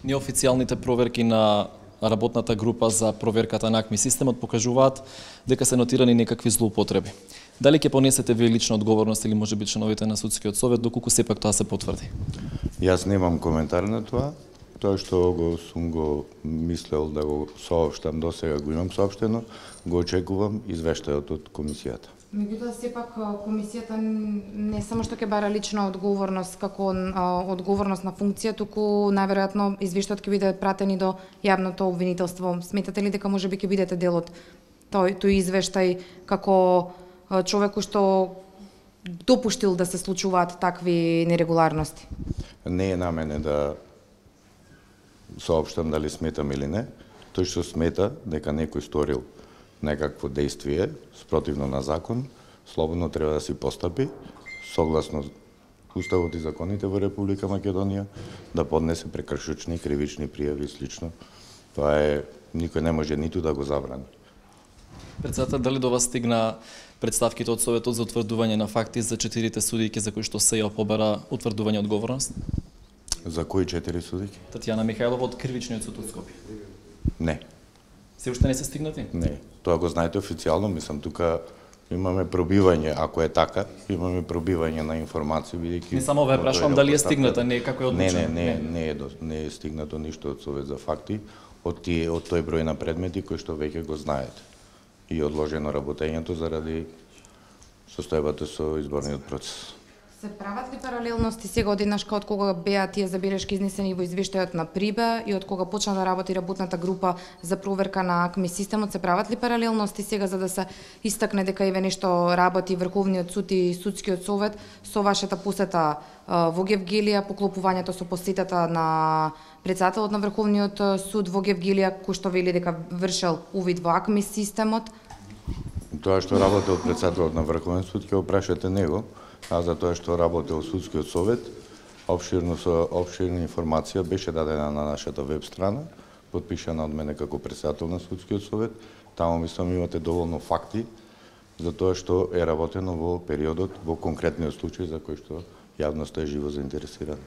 Неофицијалните проверки на работната група за проверката на АКМИ системот покажуваат дека се нотирани некакви злоупотреби. Дали ќе понесете вие лична одговорност или можеби членовите на судскиот совет доколку сепак тоа се потврди? Јас немам коментар на тоа. Тоа што сум го мислел да го соопштам досега го имам соопштено, го очекувам извештајот од комисијата. Меѓутоа, сепак, комисијата не само што ќе бара лична одговорност како одговорност на функција, туку најверојатно извештајот ќе биде пратен и до јавното обвинителство. Сметате ли дека можеби ќе бидете дел од тој извештај како човек кој што допуштил да се случуваат такви нерегуларности? Не е на мене да соопштам дали сметам или не. Тој што смета дека некој сторил некакво действие спротивно на закон, слободно треба да си постапи согласно Уставот и законите во Република Македонија, да поднесе прекршочни, кривични пријави и слично. Тоа е, никој не може ниту да го забрани. Председател, дали до вас стигна представките од Советот за утврдување на факти за 4 судијки за кои што СЈО побара утврдување одговорност? За кои 4 судијки? Татјана Михајлова од Кривичниот суд од Скопје. Не. Се уште не се стигнати? Не. Тоа го знаете официјално, мислам тука имаме пробивање, ако е така, имаме пробивање на информации бидејќи. Не само ве прашувам дали е стигната, не како е одлучено. Не е стигнато ништо од Совет за факти, од тој број на предмети кои што веќе го знаете. И одложено работењето заради состојбата со изборниот процес. Се прават ли паралелности сега одеднаш од кога беа тие забелешки изнесени во извештајот на ПРИБЕ и од кога почна да работи работната група за проверка на АКМИ системот, се прават ли паралелности сега за да се истакне дека еве нешто работи Врховниот суд и Судскиот совет со вашата посета во Гевгелија, поклопувањето со посетата на председателот на Врховниот суд во Гевгелија, кој што вели дека вршел увид во АКМИ системот? Тоа што работел председателот на Врховниот суд ќе го прашате него. А за тоа што работел Судскиот совет, обширна информација беше дадена на нашата веб страна, подпишана од мене како председател на Судскиот совет. Таму мислам имате доволно факти за тоа што е работено во периодот, во конкретниот случај за кој што јавноста е живо заинтересирана.